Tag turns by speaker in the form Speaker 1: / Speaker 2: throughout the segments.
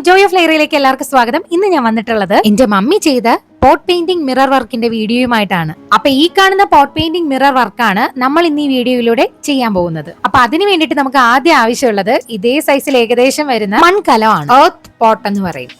Speaker 1: Joy of ലൈറയിലേക്ക് എല്ലാവർക്കും സ്വാഗതം. ഇന്ന് ഞാൻ വന്നിട്ടുള്ളത് എന്റെ മമ്മി ചെയ്ത പോട്ട് പെയിന്റിംഗ് മിറർ വർക്കിന്റെ വീഡിയോയുമായിട്ടാണ്. അപ്പൊ ഈ കാണുന്ന പോട്ട് പെയിന്റിംഗ് മിറർ വർക്കാണ് നമ്മൾ ഇന്ന് ഈ വീഡിയോയിലൂടെ ചെയ്യാൻ പോകുന്നത്. അപ്പൊ അതിന് വേണ്ടിയിട്ട് നമുക്ക് ആദ്യം ആവശ്യമുള്ളത് ഇതേ സൈസിൽ ഏകദേശം വരുന്ന മൺകലമാണ്. എർത്ത് പോട്ട് എന്ന് പറയും.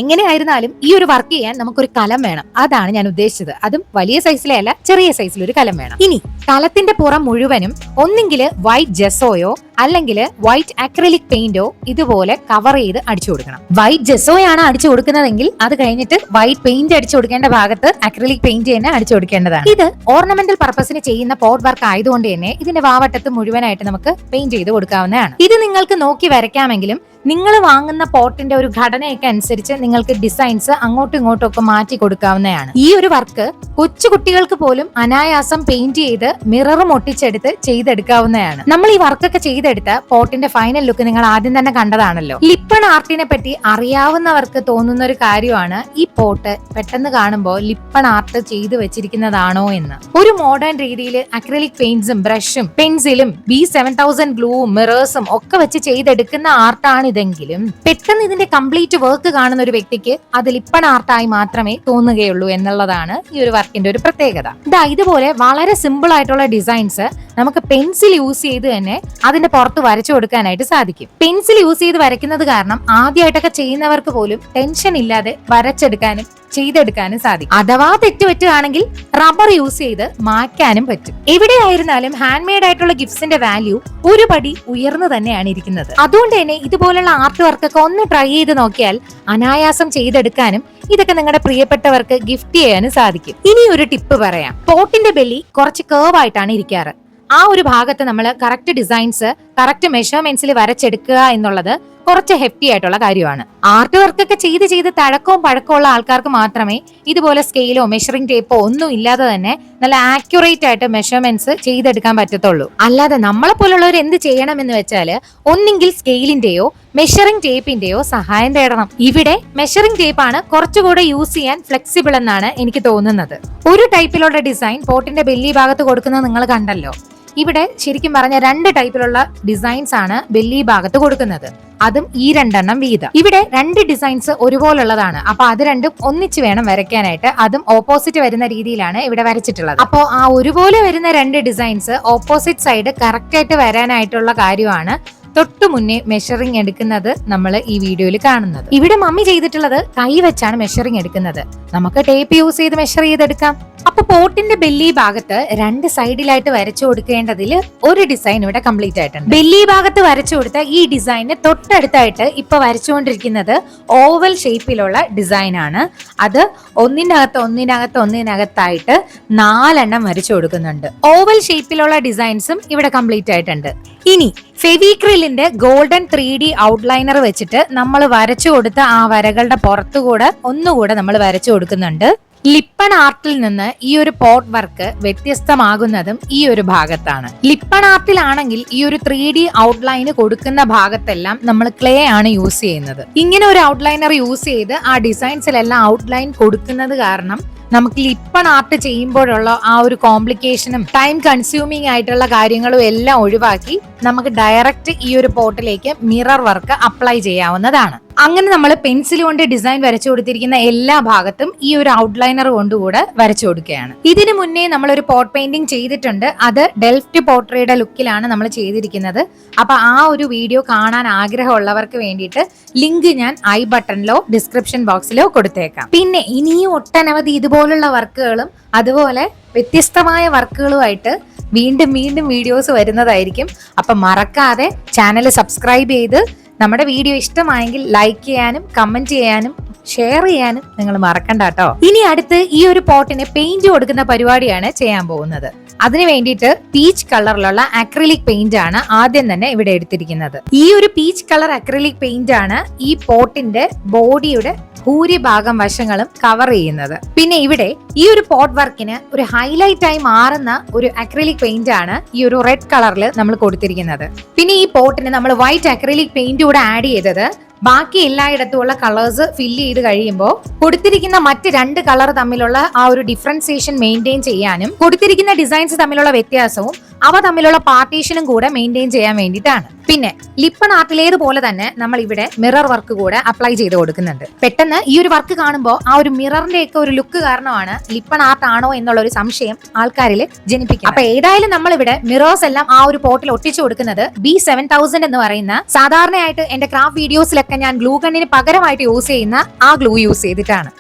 Speaker 1: എങ്ങനെയായിരുന്നാലും ഈ ഒരു വർക്ക് ചെയ്യാൻ നമുക്കൊരു കലം വേണം. അതാണ് ഞാൻ ഉദ്ദേശിച്ചത്. അതും വലിയ സൈസിലെ അല്ല, ചെറിയ സൈസിൽ ഒരു കലം വേണം. ഇനി കലത്തിന്റെ പുറം മുഴുവനും ഒന്നെങ്കിൽ വൈറ്റ് ജെസോയോ അല്ലെങ്കിൽ വൈറ്റ് അക്രിലിക് പെയിന്റോ ഇതുപോലെ കവർ ചെയ്ത് അടിച്ചു കൊടുക്കണം. വൈറ്റ് ജെസോയാണ് അടിച്ചു കൊടുക്കുന്നതെങ്കിൽ അത് കഴിഞ്ഞിട്ട് വൈറ്റ് പെയിന്റ് അടിച്ചു കൊടുക്കേണ്ട ഭാഗത്ത് അക്രിലിക് പെയിന്റ് തന്നെ അടിച്ചു കൊടുക്കേണ്ടതാണ്. ഇത് ഓർണമെന്റൽ പർപ്പസിന് ചെയ്യുന്ന പോട്ട് വർക്ക് ആയതുകൊണ്ട് തന്നെ ഇതിന്റെ വാവട്ടത്ത് മുഴുവനായിട്ട് നമുക്ക് പെയിന്റ് ചെയ്ത് കൊടുക്കാവുന്നതാണ്. ഇത് നിങ്ങൾക്ക് നോക്കി വരയ്ക്കാമെങ്കിലും നിങ്ങൾ വാങ്ങുന്ന പോട്ടിന്റെ ഒരു ഘടനയൊക്കെ അനുസരിച്ച് നിങ്ങൾക്ക് ഡിസൈൻസ് അങ്ങോട്ടും ഇങ്ങോട്ടും ഒക്കെ മാറ്റി കൊടുക്കാവുന്നതാണ്. ഈ ഒരു വർക്ക് കൊച്ചു കുട്ടികൾക്ക് പോലും അനായാസം പെയിന്റ് ചെയ്ത് മിററും ഒട്ടിച്ചെടുത്ത് ചെയ്തെടുക്കാവുന്നതാണ്. നമ്മൾ ഈ വർക്കൊക്കെ ചെയ്തെടുത്ത പോട്ടിന്റെ ഫൈനൽ ലുക്ക് നിങ്ങൾ ആദ്യം തന്നെ കണ്ടതാണല്ലോ. ലിപ്പൺ ആർട്ടിനെ പറ്റി അറിയാവുന്നവർക്ക് തോന്നുന്ന ഒരു കാര്യമാണ് ഈ പോട്ട് പെട്ടെന്ന് കാണുമ്പോൾ ലിപ്പൺ ആർട്ട് ചെയ്തു വെച്ചിരിക്കുന്നതാണോ എന്ന്. ഒരു മോഡേൺ രീതിയിൽ അക്രിലിക് പെയിന്റ്സും ബ്രഷും പെൻസിലും B7000 ഗ്ലൂവും മിറേഴ്സും ഒക്കെ വെച്ച് ചെയ്തെടുക്കുന്ന ആർട്ടാണ് ഇതെങ്കിലും പെട്ടെന്ന് ഇതിന്റെ കംപ്ലീറ്റ് വർക്ക് കാണുന്ന ഒരു വ്യക്തിക്ക് അത് ലിപ്പൺ ആർട്ടായി മാത്രമേ തോന്നുകയുള്ളൂ എന്നുള്ളതാണ് ഈ ഒരു വർക്കിന്റെ ഒരു പ്രത്യേകത. ഇതുപോലെ വളരെ സിമ്പിൾ ആയിട്ടുള്ള ഡിസൈൻസ് നമുക്ക് പെൻസിൽ യൂസ് ചെയ്ത് തന്നെ അതിന്റെ പുറത്ത് വരച്ചു കൊടുക്കാനായിട്ട് സാധിക്കും. പെൻസിൽ യൂസ് ചെയ്ത് വരയ്ക്കുന്നത് കാരണം ആദ്യമായിട്ടൊക്കെ ചെയ്യുന്നവർക്ക് പോലും ടെൻഷൻ ഇല്ലാതെ വരച്ചെടുക്കാനും ചെയ്തെടുക്കാനും സാധിക്കും. അഥവാ തെറ്റുപറ്റുകയാണെങ്കിൽ റബ്ബർ യൂസ് ചെയ്ത് മാറ്റാനും പറ്റും. എവിടെയായിരുന്നാലും ഹാൻഡ് മെയ്ഡ് ആയിട്ടുള്ള ഗിഫ്റ്റ്സിന്റെ വാല്യൂ ഒരു പടി ഉയർന്നു തന്നെയാണ് ഇരിക്കുന്നത്. അതുകൊണ്ട് തന്നെ ഇതുപോലുള്ള ആർട്ട് വർക്കൊക്കെ ഒന്ന് ട്രൈ ചെയ്ത് നോക്കിയാൽ അനായാസം ചെയ്തെടുക്കാനും ഇതൊക്കെ നിങ്ങളുടെ പ്രിയപ്പെട്ടവർക്ക് ഗിഫ്റ്റ് ചെയ്യാനും സാധിക്കും. ഇനി ഒരു ടിപ്പ് പറയാം. പോട്ടിന്റെ ബെല്ലി കുറച്ച് കേർവ് ആയിട്ടാണ് ഇരിക്കാറ്. ആ ഒരു ഭാഗത്ത് നമ്മൾ കറക്റ്റ് ഡിസൈൻസ് കറക്റ്റ് മെഷർമെന്റ്സിൽ വരച്ചെടുക്കുക എന്നുള്ളത് കുറച്ച് ഹെഫ്റ്റി ആയിട്ടുള്ള കാര്യമാണ്. ആർട്ട് വർക്കൊക്കെ ചെയ്ത് തഴക്കവും പഴക്കമുള്ള ആൾക്കാർക്ക് മാത്രമേ ഇതുപോലെ സ്കെയിലോ മെഷറിംഗ് ടേപ്പോ ഒന്നും ഇല്ലാതെ തന്നെ നല്ല ആക്യുറേറ്റ് ആയിട്ട് മെഷർമെന്റ്സ് ചെയ്തെടുക്കാൻ പറ്റത്തുള്ളൂ. അല്ലാതെ നമ്മളെ പോലുള്ളവർ എന്ത് ചെയ്യണമെന്ന് വെച്ചാൽ ഒന്നെങ്കിൽ സ്കെയിലിന്റെയോ മെഷറിംഗ് ടേപ്പിന്റെയോ സഹായം തേടണം. ഇവിടെ മെഷറിംഗ് ടേപ്പാണ് കുറച്ചുകൂടെ യൂസ് ചെയ്യാൻ ഫ്ലെക്സിബിൾ എന്നാണ് എനിക്ക് തോന്നുന്നത്. ഒരു ടൈപ്പിലുള്ള ഡിസൈൻ പോട്ടിന്റെ ബെല്ലി ഭാഗത്ത് കൊടുക്കുന്നത് നിങ്ങൾ കണ്ടല്ലോ. ഇവിടെ ശരിക്കും പറഞ്ഞ 2 ടൈപ്പിലുള്ള ഡിസൈൻസ് ആണ് ബെല്ലി ഭാഗത്ത് കൊടുക്കുന്നത്. അതും ഈ 2 വീതം. ഇവിടെ 2 ഡിസൈൻസ് ഒരുപോലുള്ളതാണ്. അപ്പൊ അത് രണ്ടും ഒന്നിച്ച് വേണം വരയ്ക്കാനായിട്ട്. അതും ഓപ്പോസിറ്റ് വരുന്ന രീതിയിലാണ് ഇവിടെ വരച്ചിട്ടുള്ളത്. അപ്പോൾ ആ ഒരുപോലെ വരുന്ന 2 ഡിസൈൻസ് ഓപ്പോസിറ്റ് സൈഡ് കറക്റ്റ് ആയിട്ട് വരാനായിട്ടുള്ള കാര്യമാണ് തൊട്ടു മുന്നേ മെഷറിംഗ് എടുക്കുന്നത് നമ്മൾ ഈ വീഡിയോയിൽ കാണുന്നത്. ഇവിടെ മമ്മി ചെയ്തിട്ടുള്ളത് കൈ വെച്ചാണ് മെഷറിംഗ് എടുക്കുന്നത്. നമുക്ക് ടേപ്പ് യൂസ് ചെയ്ത് മെഷർ ചെയ്തെടുക്കാം. അപ്പൊ പോട്ടിന്റെ ബെല്ലി ഭാഗത്ത് 2 സൈഡിലായിട്ട് വരച്ചു കൊടുക്കേണ്ടതിൽ ഒരു ഡിസൈൻ ഇവിടെ കംപ്ലീറ്റ് ആയിട്ടുണ്ട്. ബെല്ലി ഭാഗത്ത് വരച്ചു കൊടുത്ത ഈ ഡിസൈന് തൊട്ടടുത്തായിട്ട് ഇപ്പൊ വരച്ചുകൊണ്ടിരിക്കുന്നത് ഓവൽ ഷേപ്പിലുള്ള ഡിസൈൻ ആണ്. അത് ഒന്നിനകത്തായിട്ട് 4 വരച്ചു കൊടുക്കുന്നുണ്ട്. ഓവൽ ഷേപ്പിലുള്ള ഡിസൈൻസും ഇവിടെ കംപ്ലീറ്റ് ആയിട്ടുണ്ട്. ഇനി ഫെവിക്രിലിന്റെ ഗോൾഡൻ 3D ഔട്ട്ലൈനർ വെച്ചിട്ട് നമ്മൾ വരച്ചു കൊടുത്ത ആ വരകളുടെ പുറത്തുകൂടെ ഒന്നുകൂടെ നമ്മൾ വരച്ചു കൊടുക്കുന്നുണ്ട്. ലിപ്പൺ ആർട്ടിൽ നിന്ന് ഈ ഒരു പോട്ട് വർക്ക് വ്യത്യസ്തമാകുന്നതും ഈ ഒരു ഭാഗത്താണ്. ലിപ്പൺ ആർട്ടിലാണെങ്കിൽ ഈ ഒരു 3D ഔട്ട്ലൈന് കൊടുക്കുന്ന ഭാഗത്തെല്ലാം നമ്മൾ ക്ലേ ആണ് യൂസ് ചെയ്യുന്നത്. ഇങ്ങനെ ഒരു ഔട്ട്ലൈനർ യൂസ് ചെയ്ത് ആ ഡിസൈൻസിലെല്ലാം ഔട്ട്ലൈൻ കൊടുക്കുന്നത് കാരണം നമുക്ക് ലിപ്പൺ ആർട്ട് ചെയ്യുമ്പോഴുള്ള ആ ഒരു കോംപ്ലിക്കേഷനും ടൈം കൺസ്യൂമിങ് ആയിട്ടുള്ള കാര്യങ്ങളും എല്ലാം ഒഴിവാക്കി നമുക്ക് ഡയറക്റ്റ് ഈ ഒരു പോട്ടിലേക്ക് മിറർ വർക്ക് അപ്ലൈ ചെയ്യാവുന്നതാണ്. അങ്ങനെ നമ്മൾ പെൻസിൽ കൊണ്ട് ഡിസൈൻ വരച്ചു കൊടുത്തിരിക്കുന്ന എല്ലാ ഭാഗത്തും ഈ ഒരു ഔട്ട്ലൈനർ കൊണ്ടുകൂടെ വരച്ചു കൊടുക്കുകയാണ്. ഇതിനു മുന്നേ നമ്മൾ ഒരു പോട്ട് പെയിന്റിംഗ് ചെയ്തിട്ടുണ്ട്. അത് ഡെൽഫ്റ്റ് പോട്രയുടെ ലുക്കിലാണ് നമ്മൾ ചെയ്തിരിക്കുന്നത്. അപ്പൊ ആ ഒരു വീഡിയോ കാണാൻ ആഗ്രഹമുള്ളവർക്ക് വേണ്ടിയിട്ട് ലിങ്ക് ഞാൻ ഐ ബട്ടണിലോ ഡിസ്ക്രിപ്ഷൻ ബോക്സിലോ കൊടുത്തേക്കാം. പിന്നെ ഇനിയും ഒട്ടനവധി ഇതുപോലുള്ള വർക്കുകളും അതുപോലെ വ്യത്യസ്തമായ വർക്കുകളുമായിട്ട് വീണ്ടും വീഡിയോസ് വരുന്നതായിരിക്കും. അപ്പൊ മറക്കാതെ ചാനൽ സബ്സ്ക്രൈബ് ചെയ്ത് നമ്മുടെ വീഡിയോ ഇഷ്ടമായെങ്കിൽ ലൈക്ക് ചെയ്യാനും കമന്റ് ചെയ്യാനും ഷെയർ ചെയ്യാനും നിങ്ങൾ മറക്കണ്ട കേട്ടോ. ഇനി അടുത്ത് ഈ ഒരു പോട്ടിന് പെയിന്റ് കൊടുക്കുന്ന പരിപാടിയാണ് ചെയ്യാൻ പോകുന്നത്. അതിനു വേണ്ടിയിട്ട് പീച്ച് കളറിലുള്ള അക്രിലിക് പെയിന്റ് ആണ് ആദ്യം തന്നെ ഇവിടെ എടുത്തിരിക്കുന്നത്. ഈ ഒരു പീച്ച് കളർ അക്രിലിക് പെയിന്റ് ആണ് ഈ പോട്ടിന്റെ ബോഡിയുടെ ഭൂരിഭാഗം വശങ്ങളും കവർ ചെയ്യുന്നത്. പിന്നെ ഇവിടെ ഈ ഒരു പോട്ട് വർക്കിന് ഒരു ഹൈലൈറ്റ് ആയി മാറുന്ന ഒരു അക്രിലിക് പെയിന്റ് ആണ് ഈ ഒരു റെഡ് കളറിൽ നമ്മൾ കൊടുത്തിരിക്കുന്നത്. പിന്നെ ഈ പോട്ടിന് നമ്മൾ വൈറ്റ് അക്രിലിക് പെയിന്റ് കൂടെ ആഡ് ചെയ്തത് ബാക്കി എല്ലായിടത്തുമുള്ള കളേഴ്സ് ഫില്ല് ചെയ്ത് കഴിയുമ്പോൾ കൊടുത്തിരിക്കുന്ന മറ്റ് 2 കളർ തമ്മിലുള്ള ആ ഒരു ഡിഫറൻസിയേഷൻ മെയിൻറ്റെയിൻ ചെയ്യാനും കൊടുത്തിരിക്കുന്ന ഡിസൈൻസ് തമ്മിലുള്ള വ്യത്യാസവും അവ തമ്മിലുള്ള പാർട്ടീഷനും കൂടെ മെയിൻറ്റെയിൻ ചെയ്യാൻ വേണ്ടിയിട്ടാണ്. പിന്നെ ലിപ്പൺ ആർട്ടിലേതുപോലെ തന്നെ നമ്മൾ ഇവിടെ മിറർ വർക്ക് കൂടെ അപ്ലൈ ചെയ്ത് കൊടുക്കുന്നുണ്ട്. പെട്ടെന്ന് ഈ ഒരു വർക്ക് കാണുമ്പോൾ ആ ഒരു മിററിന്റെ ഒക്കെ ഒരു ലുക്ക് കാരണമാണ് ലിപ്പൺ ആർട്ട് ആണോ എന്നുള്ള ഒരു സംശയം ആൾക്കാരിൽ ജനിപ്പിക്കും. അപ്പൊ ഏതായാലും നമ്മൾ ഇവിടെ മിറേഴ്സ് എല്ലാം ആ ഒരു പോട്ടിൽ ഒട്ടിച്ചു കൊടുക്കുന്നത് B7000 എന്ന് പറയുന്ന സാധാരണയായിട്ട് എന്റെ ക്രാഫ്റ്റ് വീഡിയോസിലൊക്കെ ഞാൻ ഗ്ലൂ ഗണ്ണിന് പകരമായിട്ട് യൂസ് ചെയ്യുന്ന ആ ഗ്ലൂ യൂസ് ചെയ്തിട്ടാണ്.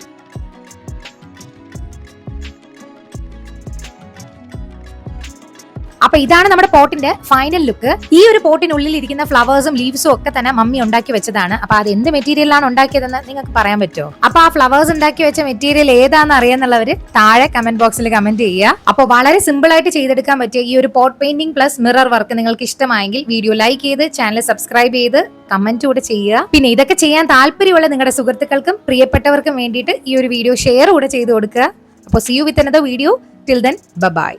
Speaker 1: അപ്പൊ ഇതാണ് നമ്മുടെ പോട്ടിന്റെ ഫൈനൽ ലുക്ക്. ഈ ഒരു പോട്ടിനുള്ളിൽ ഇരിക്കുന്ന ഫ്ലവേഴ്സും ലീവ്സും ഒക്കെ തന്നെ മമ്മി ഉണ്ടാക്കി വെച്ചതാണ്. അപ്പൊ അത് എന്ത് മെറ്റീരിയലാണ് ഉണ്ടാക്കിയതെന്ന് നിങ്ങൾക്ക് പറയാൻ പറ്റുമോ? അപ്പൊ ആ ഫ്ലവേഴ്സ് ഉണ്ടാക്കി വെച്ച മെറ്റീരിയൽ ഏതാണെന്ന് അറിയാന്നുള്ളവര് താഴെ കമന്റ് ബോക്സിൽ കമന്റ് ചെയ്യുക. അപ്പൊ വളരെ സിമ്പിൾ ആയിട്ട് ചെയ്തെടുക്കാൻ പറ്റിയ ഈ ഒരു pot painting plus mirror work നിങ്ങൾക്ക് ഇഷ്ടമായെങ്കിൽ വീഡിയോ ലൈക്ക് ചെയ്ത് ചാനൽ സബ്സ്ക്രൈബ് ചെയ്ത് കമന്റ് കൂടെ ചെയ്യുക. പിന്നെ ഇതൊക്കെ ചെയ്യാൻ താല്പര്യമുള്ള നിങ്ങളുടെ സുഹൃത്തുക്കൾക്കും പ്രിയപ്പെട്ടവർക്കും വേണ്ടിയിട്ട് ഈ ഒരു വീഡിയോ ഷെയർ കൂടെ ചെയ്ത് കൊടുക്കുക. അപ്പോൾ see you with another video. Till then, bye bye.